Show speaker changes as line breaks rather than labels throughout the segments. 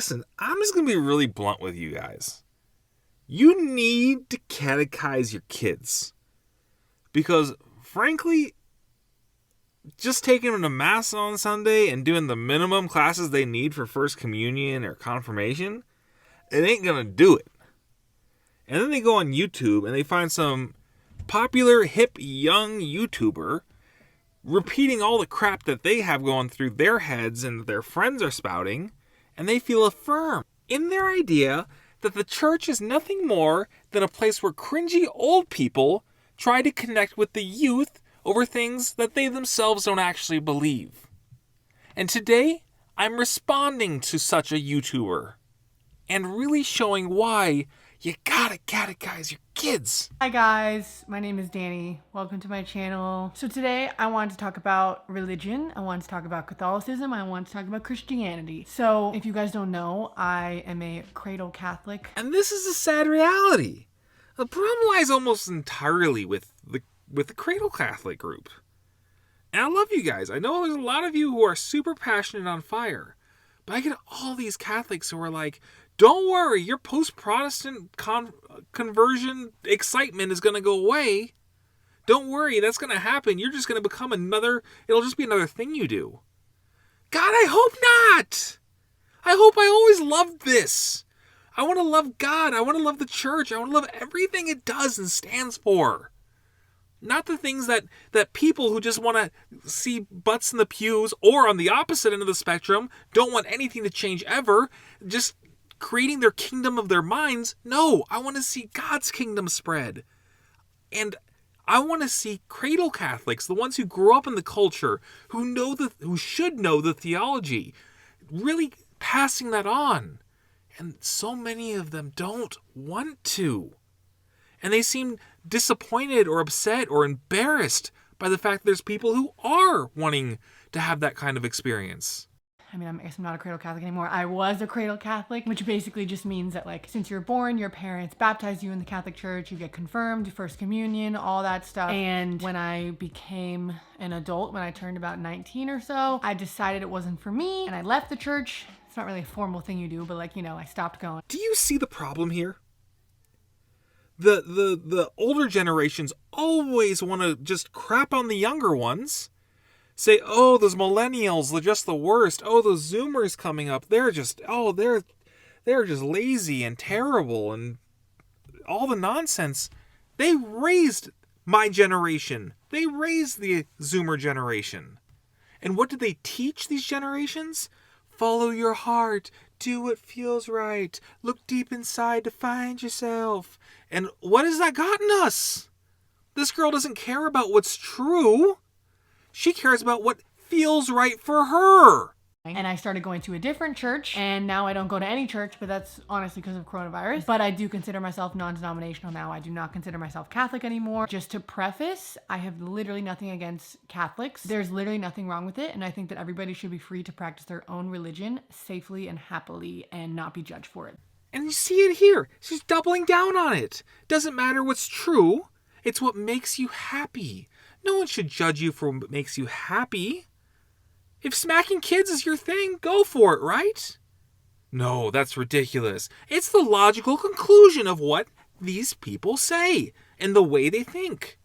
Listen, I'm just going to be really blunt with you guys. You need to catechize your kids. Because, frankly, just taking them to Mass on Sunday and doing the minimum classes they need for First Communion or Confirmation, it ain't going to do it. And then they go on YouTube and they find some popular, hip, young YouTuber repeating all the crap that they have going through their heads and their friends are spouting, and they feel affirmed in their idea that the church is nothing more than a place where cringy old people try to connect with the youth over things that they themselves don't actually believe. And today, I'm responding to such a YouTuber and really showing why you gotta catechize your kids.
Hi guys, my name is Danny. Welcome to my channel. So today I wanted to talk about religion. I wanted to talk about Catholicism. I wanted to talk about Christianity. So if you guys don't know, I am a cradle Catholic.
And this is a sad reality. The problem lies almost entirely with the cradle Catholic group. And I love you guys. I know there's a lot of you who are super passionate on fire. But I get all these Catholics who are like, don't worry, your post-Protestant conversion excitement is going to go away. Don't worry, that's going to happen. You're just going to become it'll just be another thing you do. God, I hope not. I hope I always loved this. I want to love God. I want to love the church. I want to love everything it does and stands for. Not the things that people who just want to see butts in the pews, or on the opposite end of the spectrum, don't want anything to change ever, just creating their kingdom of their minds. No, I want to see God's kingdom spread. And I want to see cradle Catholics, the ones who grew up in the culture, who should know the theology, really passing that on. And so many of them don't want to. And they seem disappointed or upset or embarrassed by the fact that there's people who are wanting to have that kind of experience.
I guess I'm not a cradle Catholic anymore. I was a cradle Catholic, which basically just means that, like, since you're born, your parents baptize you in the Catholic Church, you get confirmed, First Communion, all that stuff. And when I became an adult, when I turned about 19 or so, I decided it wasn't for me, and I left the church. It's not really a formal thing you do, but I stopped going.
Do you see the problem here? The older generations always want to just crap on the younger ones. Say, oh, those millennials, they're just the worst. Oh, those Zoomers coming up, they're just lazy and terrible and all the nonsense. They raised my generation. They raised the Zoomer generation. And what did they teach these generations? Follow your heart. Do what feels right. Look deep inside to find yourself. And what has that gotten us? This girl doesn't care about what's true. She cares about what feels right for her.
And I started going to a different church, and now I don't go to any church, but that's honestly because of coronavirus. But I do consider myself non-denominational now. I do not consider myself Catholic anymore. Just to preface, I have literally nothing against Catholics. There's literally nothing wrong with it, and I think that everybody should be free to practice their own religion safely and happily and not be judged for it.
And you see it here. She's doubling down on it. Doesn't matter what's true. It's what makes you happy. No one should judge you for what makes you happy. If smacking kids is your thing, go for it, right? No, that's ridiculous. It's the logical conclusion of what these people say and the way they think.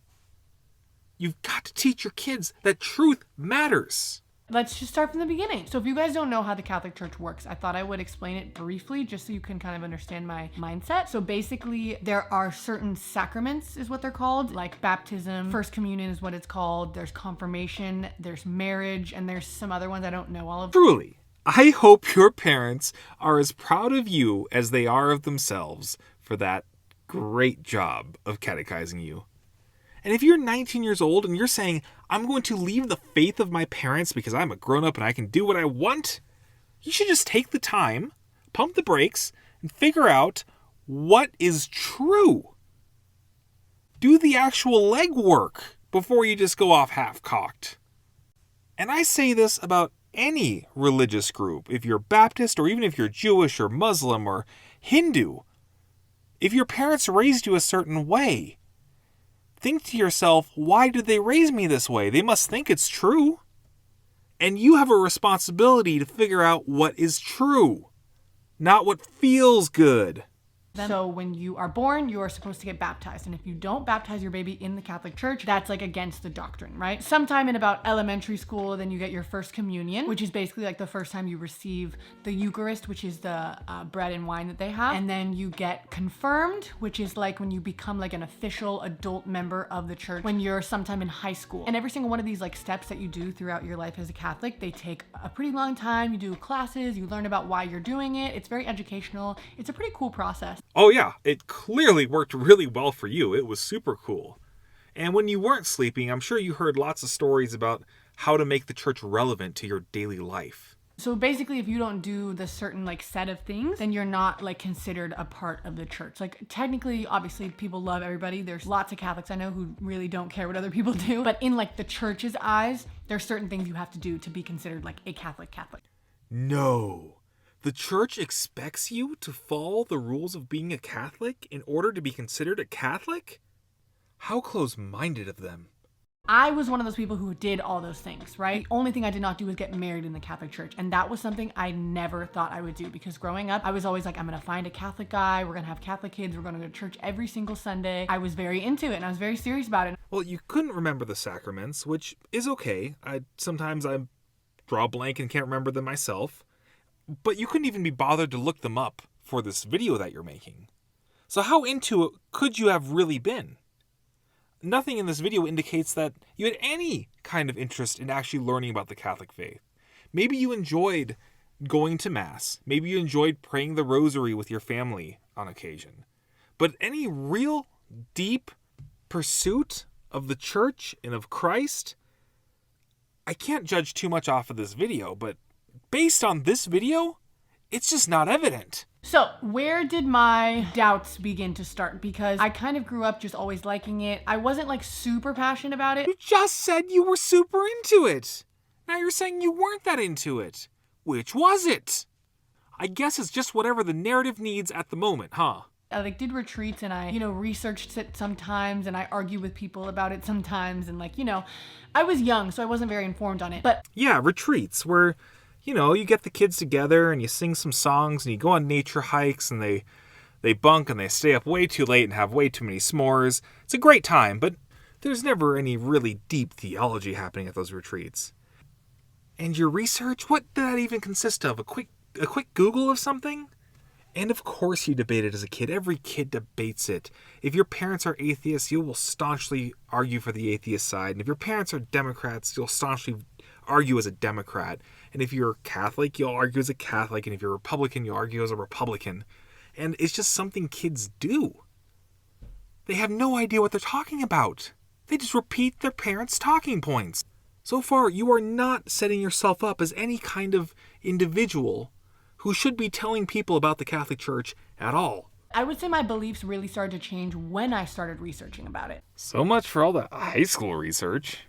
You've got to teach your kids that truth matters.
Let's just start from the beginning. So if you guys don't know how the Catholic Church works, I thought I would explain it briefly just so you can kind of understand my mindset. So basically, there are certain sacraments is what they're called, like baptism, First Communion is what it's called. There's confirmation, there's marriage, and there's some other ones I don't know all of.
Truly, I hope your parents are as proud of you as they are of themselves for that great job of catechizing you. And if you're 19 years old and you're saying, I'm going to leave the faith of my parents because I'm a grown-up and I can do what I want, you should just take the time, pump the brakes, and figure out what is true. Do the actual legwork before you just go off half-cocked. And I say this about any religious group. If you're Baptist, or even if you're Jewish or Muslim or Hindu, if your parents raised you a certain way, think to yourself, why did they raise me this way? They must think it's true. And you have a responsibility to figure out what is true. not what feels good.
So when you are born, you are supposed to get baptized. And if you don't baptize your baby in the Catholic Church, that's like against the doctrine, right? Sometime in about elementary school, then you get your first communion, which is basically like the first time you receive the Eucharist, which is the bread and wine that they have. And then you get confirmed, which is like when you become like an official adult member of the church when you're sometime in high school. And every single one of these like steps that you do throughout your life as a Catholic, they take a pretty long time. You do classes, you learn about why you're doing it. It's very educational. It's a pretty cool process.
Oh yeah, it clearly worked really well for you. It was super cool. And when you weren't sleeping, I'm sure you heard lots of stories about how to make the church relevant to your daily life.
So basically, if you don't do the certain like set of things, then you're not like considered a part of the church. Like technically, obviously, people love everybody. There's lots of Catholics I know who really don't care what other people do. But in like the church's eyes, there's certain things you have to do to be considered like a Catholic.
No. The church expects you to follow the rules of being a Catholic in order to be considered a Catholic? How close-minded of them.
I was one of those people who did all those things, right? The only thing I did not do was get married in the Catholic Church. And that was something I never thought I would do because growing up, I was always like, I'm going to find a Catholic guy. We're going to have Catholic kids. We're going to go to church every single Sunday. I was very into it and I was very serious about it.
Well, you couldn't remember the sacraments, which is okay. Sometimes I draw a blank and can't remember them myself. But you couldn't even be bothered to look them up for this video that you're making. So how into it could you have really been? Nothing in this video indicates that you had any kind of interest in actually learning about the Catholic faith. Maybe you enjoyed going to Mass. Maybe you enjoyed praying the rosary with your family on occasion. But any real deep pursuit of the church and of Christ? I can't judge too much off of this video, but based on this video, it's just not evident.
So where did my doubts begin to start? Because I kind of grew up just always liking it. I wasn't like super passionate about it.
You just said you were super into it. Now you're saying you weren't that into it. Which was it? I guess it's just whatever the narrative needs at the moment, huh?
I like did retreats and I, researched it sometimes and I argue with people about it sometimes. And I was young, so I wasn't very informed on it. But
yeah, retreats where you get the kids together and you sing some songs and you go on nature hikes and they bunk and they stay up way too late and have way too many s'mores. It's a great time, but there's never any really deep theology happening at those retreats. And your research, what did that even consist of? A quick Google of something? And of course you debate it as a kid. Every kid debates it. If your parents are atheists, you will staunchly argue for the atheist side. And if your parents are Democrats, you'll staunchly argue as a Democrat. And if you're Catholic, you'll argue as a Catholic. And if you're Republican, you'll argue as a Republican. And it's just something kids do. They have no idea what they're talking about. They just repeat their parents' talking points. So far, you are not setting yourself up as any kind of individual who should be telling people about the Catholic Church at all.
I would say my beliefs really started to change when I started researching about it.
So much for all the high school research.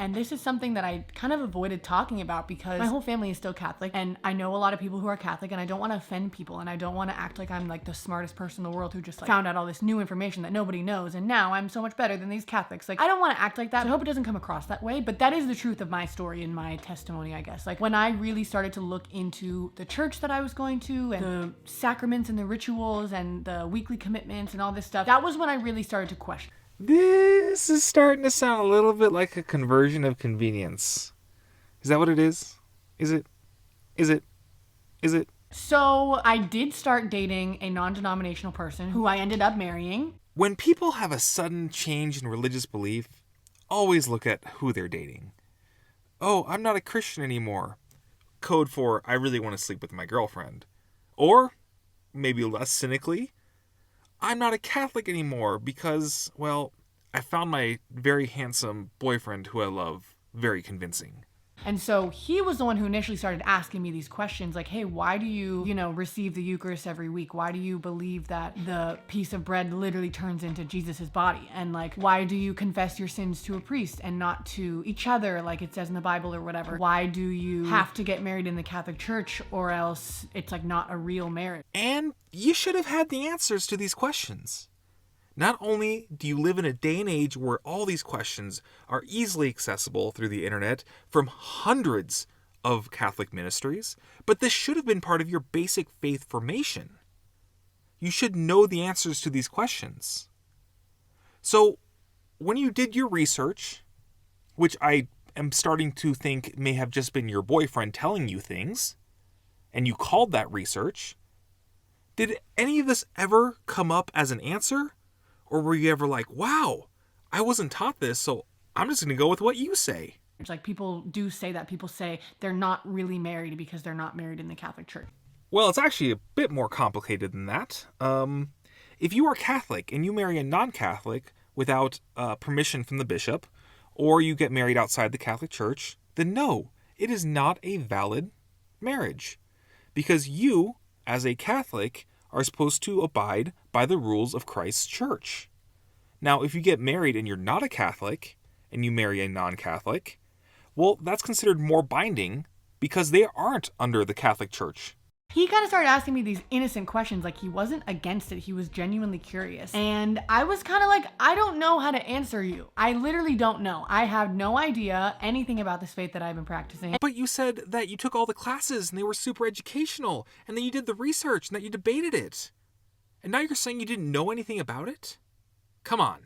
And this is something that I kind of avoided talking about because my whole family is still Catholic and I know a lot of people who are Catholic and I don't want to offend people and I don't want to act like I'm like the smartest person in the world who just found out all this new information that nobody knows and now I'm so much better than these Catholics. Like I don't want to act like that. So I hope it doesn't come across that way, but that is the truth of my story and my testimony, I guess. Like when I really started to look into the church that I was going to and the sacraments and the rituals and the weekly commitments and all this stuff, that was when I really started to question.
This is starting to sound a little bit like a conversion of convenience. Is that what it is? Is it?
So I did start dating a non-denominational person who I ended up marrying.
When people have a sudden change in religious belief, always look at who they're dating. Oh, I'm not a Christian anymore. Code for, I really want to sleep with my girlfriend. Or, maybe less cynically, I'm not a Catholic anymore because, well, I found my very handsome boyfriend who I love very convincing.
And so he was the one who initially started asking me these questions like, hey, why do you, receive the Eucharist every week? Why do you believe that the piece of bread literally turns into Jesus's body? And like, why do you confess your sins to a priest and not to each other like it says in the Bible or whatever? Why do you have to get married in the Catholic Church or else it's like not a real marriage?
And you should have had the answers to these questions. Not only do you live in a day and age where all these questions are easily accessible through the internet from hundreds of Catholic ministries, but this should have been part of your basic faith formation. You should know the answers to these questions. So, when you did your research, which I am starting to think may have just been your boyfriend telling you things, and you called that research, did any of this ever come up as an answer? Or were you ever like, wow, I wasn't taught this, so I'm just going to go with what you say?
It's like people do say that. People say they're not really married because they're not married in the Catholic Church.
Well, it's actually a bit more complicated than that. If you are Catholic and you marry a non-Catholic without permission from the bishop, or you get married outside the Catholic Church, then no, it is not a valid marriage. Because you, as a Catholic, are supposed to abide by the rules of Christ's church. Now, if you get married and you're not a Catholic, and you marry a non-Catholic, well, that's considered more binding because they aren't under the Catholic Church.
He kind of started asking me these innocent questions, like he wasn't against it. He was genuinely curious. And I was kind of like, I don't know how to answer you. I literally don't know. I have no idea anything about this faith that I've been practicing.
But you said that you took all the classes and they were super educational, and then you did the research and that you debated it. And now you're saying you didn't know anything about it? Come on.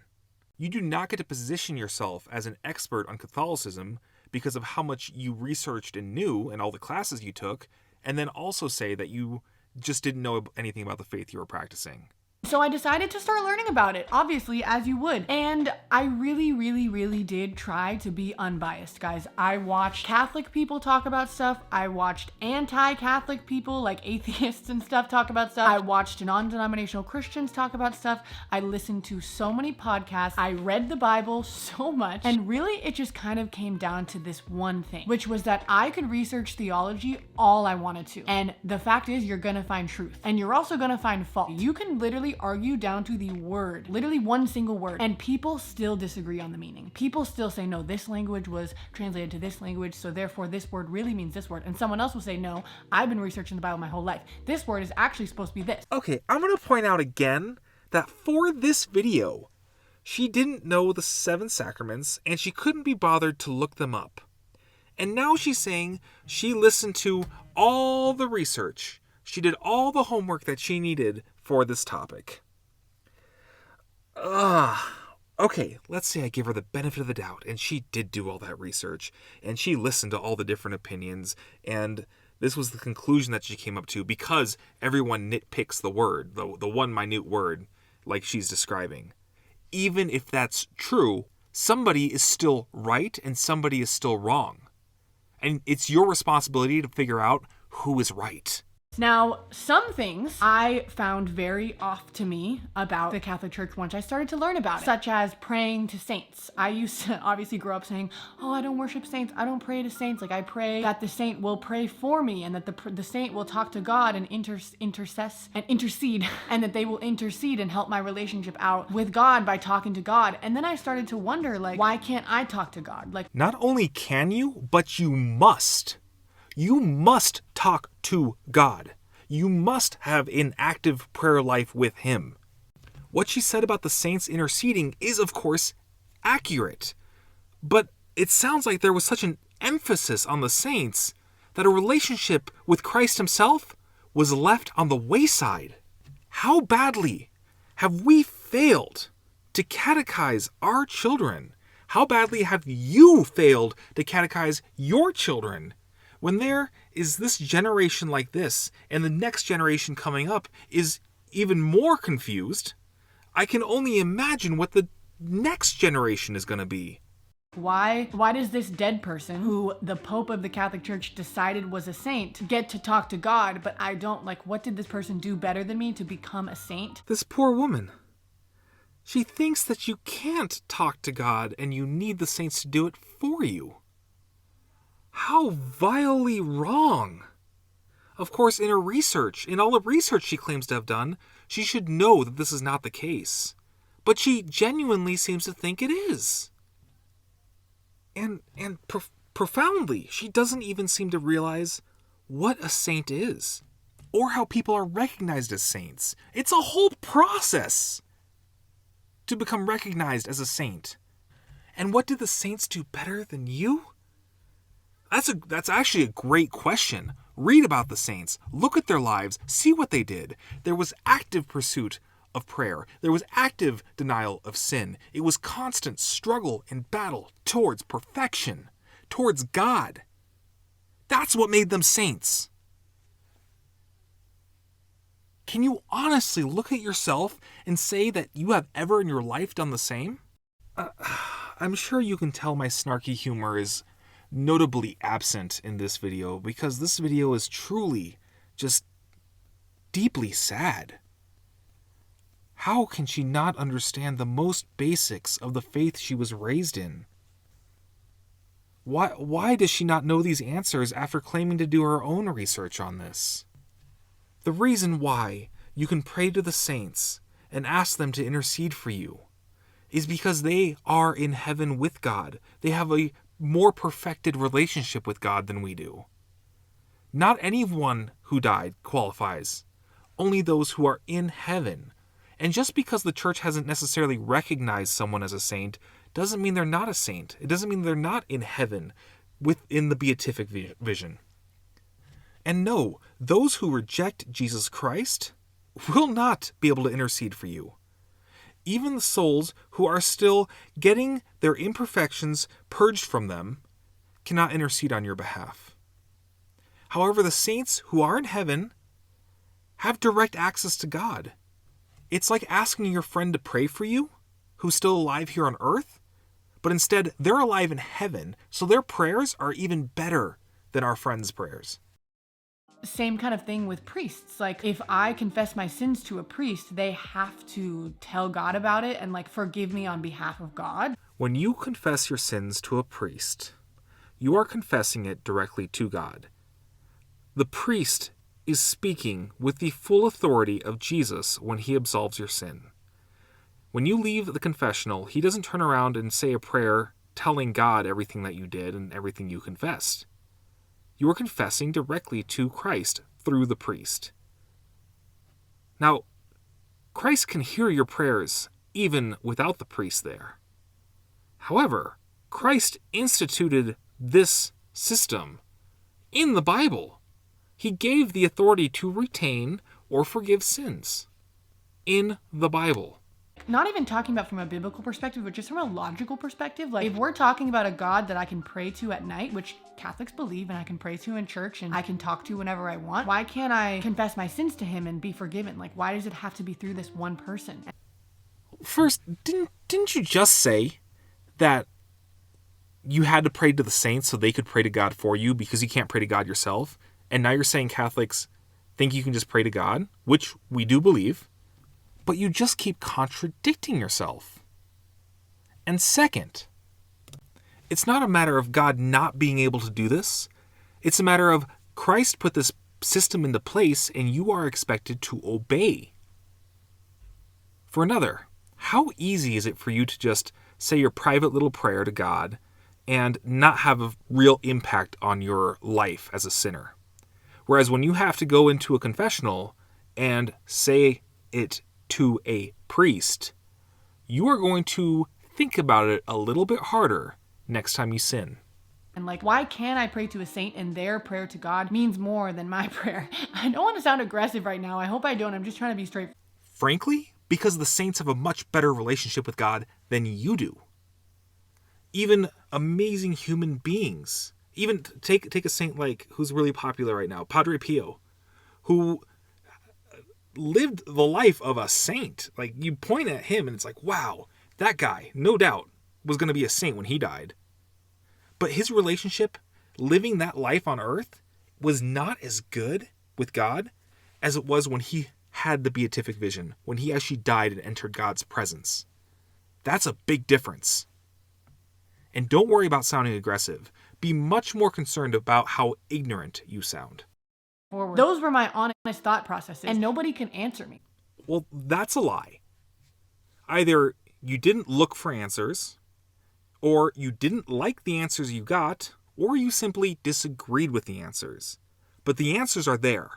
You do not get to position yourself as an expert on Catholicism because of how much you researched and knew and all the classes you took, and then also say that you just didn't know anything about the faith you were practicing.
So I decided to start learning about it, obviously, as you would. And I really did try to be unbiased, guys. I watched Catholic people talk about stuff. I watched anti-Catholic people, like atheists and stuff, talk about stuff. I watched non-denominational Christians talk about stuff. I listened to so many podcasts. I read the Bible so much. And really, it just kind of came down to this one thing, which was that I could research theology all I wanted to. And the fact is, you're gonna find truth. And you're also gonna find fault. You can literally argue down to the word, literally one single word, and people still disagree on the meaning. People still say, no, this language was translated to this language, so therefore this word really means this word. And someone else will say, no, I've been researching the Bible my whole life. This word is actually supposed to be this.
Okay, I'm going to point out again that for this video, she didn't know the 7 sacraments and she couldn't be bothered to look them up. And now she's saying she listened to all the research. She did all the homework that she needed for this topic. Okay, let's say I give her the benefit of the doubt, and she did do all that research, and she listened to all the different opinions, and this was the conclusion that she came up to because everyone nitpicks the word, the one minute word, like she's describing. Even if that's true, somebody is still right and somebody is still wrong. And it's your responsibility to figure out who is right.
Now, some things I found very off to me about the Catholic Church once I started to learn about it, such as praying to saints. I used to obviously grow up saying, oh, I don't worship saints. I don't pray to saints. Like, I pray that the saint will pray for me and that the saint will talk to God and intercede, and that they will intercede and help my relationship out with God by talking to God. And then I started to wonder, like, why can't I talk to God? Like,
not only can you, but you must. You must talk to God. You must have an active prayer life with Him. What she said about the saints interceding is, of course, accurate. But it sounds like there was such an emphasis on the saints that a relationship with Christ Himself was left on the wayside. How badly have we failed to catechize our children? How badly have you failed to catechize your children? When there is this generation like this, and the next generation coming up is even more confused, I can only imagine what the next generation is going to be.
Why does this dead person, who the Pope of the Catholic Church decided was a saint, get to talk to God, but I don't? Like, what did this person do better than me to become a saint?
This poor woman. She thinks that you can't talk to God and you need the saints to do it for you. How vilely wrong. Of course, in all the research she claims to have done, she should know that this is not the case. But she genuinely seems to think it is. And profoundly, she doesn't even seem to realize what a saint is, or how people are recognized as saints. It's a whole process to become recognized as a saint. And what did the saints do better than you? That's actually a great question. Read about the saints. Look at their lives. See what they did. There was active pursuit of prayer. There was active denial of sin. It was constant struggle and battle towards perfection, towards God. That's what made them saints. Can you honestly look at yourself and say that you have ever in your life done the same? I'm sure you can tell my snarky humor is notably absent in this video because this video is truly just deeply sad. How can she not understand the most basics of the faith she was raised in? Why does she not know these answers after claiming to do her own research on this? The reason why you can pray to the saints and ask them to intercede for you is because they are in heaven with God. They have a more perfected relationship with God than we do. Not anyone who died qualifies, only those who are in heaven. And just because the church hasn't necessarily recognized someone as a saint doesn't mean they're not a saint. It doesn't mean they're not in heaven within the beatific vision. And no, those who reject Jesus Christ will not be able to intercede for you. Even the souls who are still getting their imperfections purged from them cannot intercede on your behalf. However, the saints who are in heaven have direct access to God. It's like asking your friend to pray for you, who's still alive here on earth, but instead they're alive in heaven, so their prayers are even better than our friend's prayers.
Same kind of thing with priests. Like, if I confess my sins to a priest, they have to tell God about it and, like, forgive me on behalf of God.
When you confess your sins to a priest, you are confessing it directly to God. The priest is speaking with the full authority of Jesus when he absolves your sin. When you leave the confessional, he doesn't turn around and say a prayer telling God everything that you did and everything you confessed. You are confessing directly to Christ through the priest. Now, Christ can hear your prayers even without the priest there. However, Christ instituted this system in the Bible. He gave the authority to retain or forgive sins in the Bible.
Not even talking about from a biblical perspective, but just from a logical perspective. Like, if we're talking about a God that I can pray to at night, which Catholics believe, and I can pray to in church and I can talk to whenever I want, why can't I confess my sins to him and be forgiven? Like, why does it have to be through this one person?
First, didn't you just say that you had to pray to the saints so they could pray to God for you because you can't pray to God yourself? And now you're saying Catholics think you can just pray to God, which we do believe. But you just keep contradicting yourself. And second, it's not a matter of God not being able to do this. It's a matter of Christ put this system into place and you are expected to obey. For another, how easy is it for you to just say your private little prayer to God and not have a real impact on your life as a sinner? Whereas when you have to go into a confessional and say it to a priest, you are going to think about it a little bit harder next time you sin.
And like, why can't I pray to a saint and their prayer to God means more than my prayer? I don't want to sound aggressive right now. I hope I don't. I'm just trying to be straight.
Frankly, because the saints have a much better relationship with God than you do. Even amazing human beings. Even take a saint like who's really popular right now, Padre Pio, who lived the life of a saint. Like, you point at him and it's like, wow, that guy, no doubt, was going to be a saint when he died. But his relationship, living that life on earth, was not as good with God as it was when he had the beatific vision, when he actually died and entered God's presence. That's a big difference. And don't worry about sounding aggressive. Be much more concerned about how ignorant you sound.
Forward. Those were my honest thought processes, and nobody can answer me.
Well, that's a lie. Either you didn't look for answers, or you didn't like the answers you got, or you simply disagreed with the answers. But the answers are there.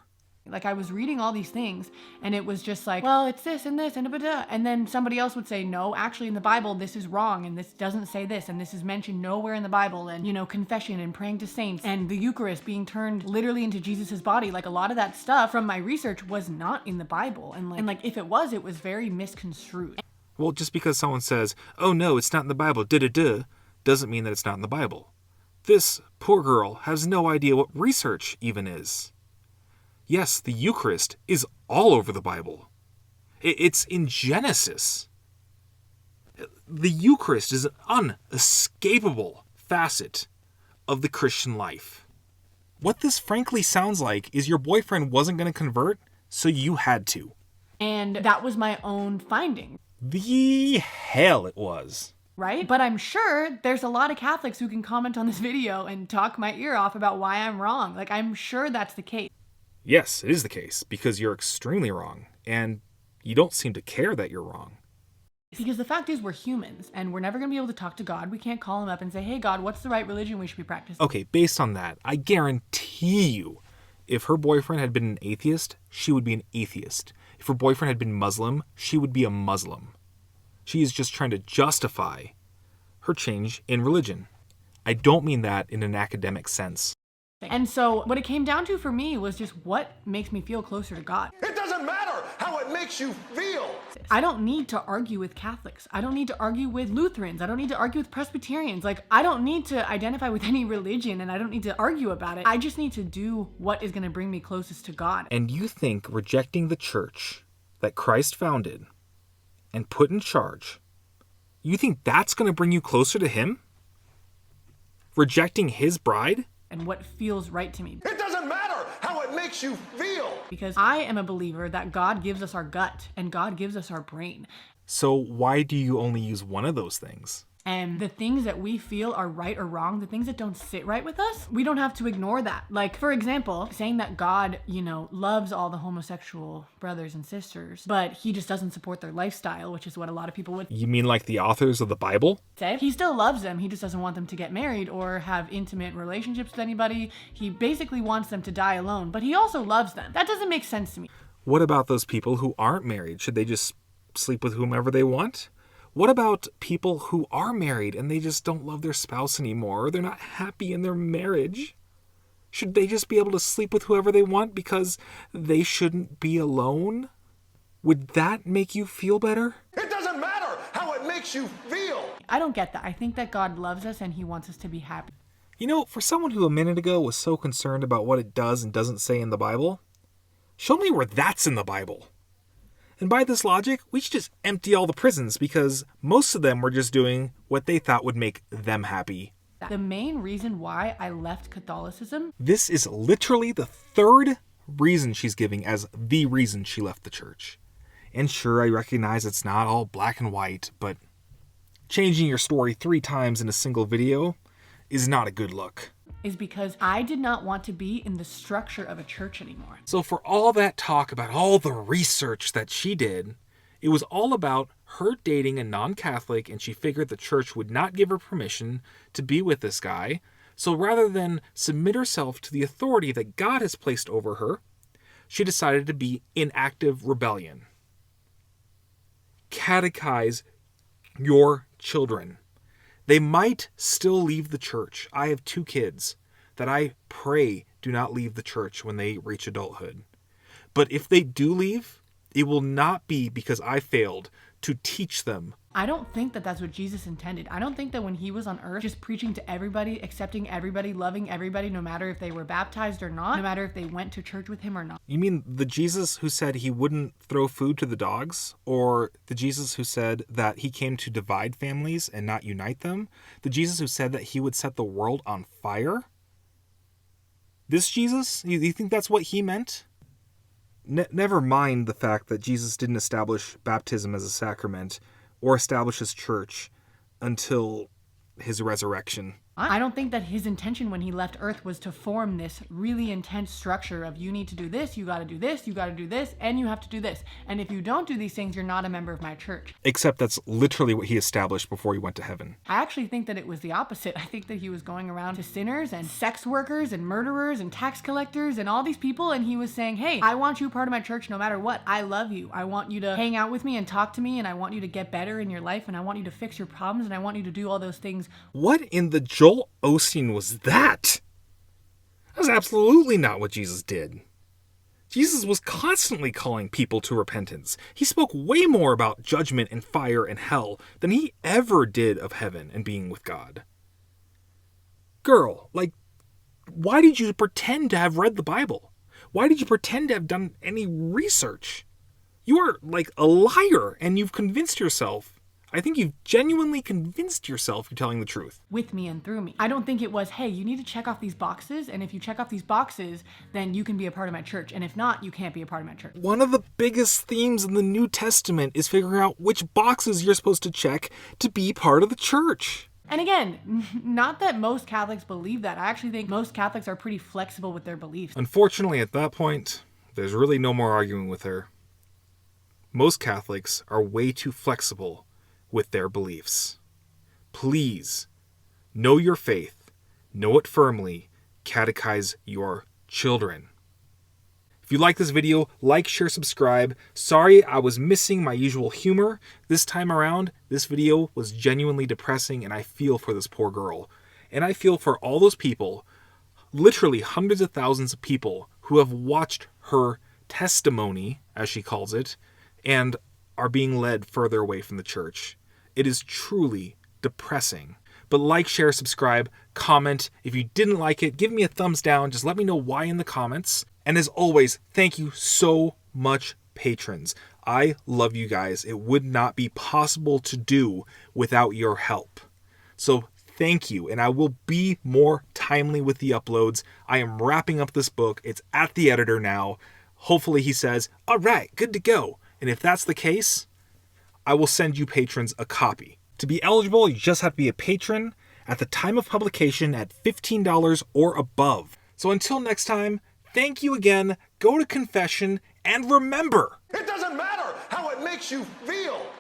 Like I was reading all these things and it was just like, well, it's this and this and da-da-da. And then somebody else would say, no, actually in the Bible, this is wrong. And this doesn't say this. And this is mentioned nowhere in the Bible. And, you know, confession and praying to saints and the Eucharist being turned literally into Jesus's body. Like a lot of that stuff from my research was not in the Bible. And like if it was very misconstrued.
Well, just because someone says, oh no, it's not in the Bible, da-da-da, doesn't mean that it's not in the Bible. This poor girl has no idea what research even is. Yes, the Eucharist is all over the Bible. It's in Genesis. The Eucharist is an unescapable facet of the Christian life. What this frankly sounds like is your boyfriend wasn't going to convert, so you had to.
And that was my own finding.
The hell it was.
Right? But I'm sure there's a lot of Catholics who can comment on this video and talk my ear off about why I'm wrong. Like, I'm sure that's the case.
Yes, it is the case, because you're extremely wrong, and you don't seem to care that you're wrong.
Because the fact is we're humans, and we're never going to be able to talk to God. We can't call him up and say, hey, God, what's the right religion we should be practicing?
Okay, based on that, I guarantee you, if her boyfriend had been an atheist, she would be an atheist. If her boyfriend had been Muslim, she would be a Muslim. She is just trying to justify her change in religion. I don't mean that in an academic sense.
And so what it came down to for me was just what makes me feel closer to God.
It doesn't matter how it makes you feel.
I don't need to argue with Catholics. I don't need to argue with Lutherans. I don't need to argue with Presbyterians. Like, I don't need to identify with any religion and I don't need to argue about it. I just need to do what is going to bring me closest to God.
And you think rejecting the church that Christ founded and put in charge, you think that's going to bring you closer to him? Rejecting his bride?
And what feels right to me.
It doesn't matter how it makes you feel.
Because I am a believer that God gives us our gut and God gives us our brain.
So why do you only use one of those things?
And the things that we feel are right or wrong, the things that don't sit right with us, we don't have to ignore that. Like, for example, saying that God, loves all the homosexual brothers and sisters, but he just doesn't support their lifestyle, which is what a lot of people would
You mean like the authors of the Bible?
say. He still loves them. He just doesn't want them to get married or have intimate relationships with anybody. He basically wants them to die alone, but he also loves them. That doesn't make sense to me.
What about those people who aren't married? Should they just sleep with whomever they want? What about people who are married and they just don't love their spouse anymore, or they're not happy in their marriage? Should they just be able to sleep with whoever they want because they shouldn't be alone? Would that make you feel better?
It doesn't matter how it makes you feel.
I don't get that. I think that God loves us and he wants us to be happy.
For someone who a minute ago was so concerned about what it does and doesn't say in the Bible, show me where that's in the Bible. And by this logic, we should just empty all the prisons because most of them were just doing what they thought would make them happy.
The main reason why I left Catholicism.
This is literally the third reason she's giving as the reason she left the church. And sure, I recognize it's not all black and white, but changing your story 3 times in a single video is not a good look.
Is because I did not want to be in the structure of a church anymore.
So for all that talk about all the research that she did, it was all about her dating a non-Catholic, and she figured the church would not give her permission to be with this guy. So rather than submit herself to the authority that God has placed over her, she decided to be in active rebellion. Catechize your children. They might still leave the church. I have 2 kids that I pray do not leave the church when they reach adulthood. But if they do leave, it will not be because I failed to teach them.
I don't think that that's what Jesus intended. I don't think that when he was on earth, just preaching to everybody, accepting everybody, loving everybody, no matter if they were baptized or not, no matter if they went to church with him or not.
You mean the Jesus who said he wouldn't throw food to the dogs? Or the Jesus who said that he came to divide families and not unite them? The Jesus who said that he would set the world on fire? This Jesus? You think that's what he meant? Never mind the fact that Jesus didn't establish baptism as a sacrament or establish his church until his resurrection.
I don't think that his intention when he left Earth was to form this really intense structure of you need to do this, you got to do this, you got to do this, and you have to do this. And if you don't do these things, you're not a member of my church.
Except that's literally what he established before he went to heaven.
I actually think that it was the opposite. I think that he was going around to sinners and sex workers and murderers and tax collectors and all these people, and he was saying, hey, I want you part of my church no matter what. I love you. I want you to hang out with me and talk to me, and I want you to get better in your life, and I want you to fix your problems, and I want you to do all those things.
What in the Joel Osteen was that? That was absolutely not what Jesus did. Jesus was constantly calling people to repentance. He spoke way more about judgment and fire and hell than he ever did of heaven and being with God. Girl, why did you pretend to have read the Bible? Why did you pretend to have done any research? You are a liar, and you've convinced yourself. I think you've genuinely convinced yourself you're telling the truth.
With me and through me. I don't think it was, hey, you need to check off these boxes, and if you check off these boxes, then you can be a part of my church, and if not, you can't be a part of my church.
One of the biggest themes in the New Testament is figuring out which boxes you're supposed to check to be part of the church.
And again, not that most Catholics believe that. I actually think most Catholics are pretty flexible with their beliefs.
Unfortunately, at that point, there's really no more arguing with her. Most Catholics are way too flexible with their beliefs. Please, know your faith, know it firmly, catechize your children. If you like this video, like, share, subscribe. Sorry I was missing my usual humor. This time around, this video was genuinely depressing, and I feel for this poor girl. And I feel for all those people, literally hundreds of thousands of people, who have watched her testimony, as she calls it, and are being led further away from the church. It is truly depressing. But like, share, subscribe, comment. If you didn't like it, give me a thumbs down. Just let me know why in the comments. And as always, thank you so much, patrons. I love you guys. It would not be possible to do without your help. So thank you, and I will be more timely with the uploads. I am wrapping up this book. It's at the editor now. Hopefully he says, all right, good to go. And if that's the case, I will send you patrons a copy. To be eligible, you just have to be a patron at the time of publication at $15 or above. So until next time, thank you again, go to confession, and remember,
It doesn't matter how it makes you feel.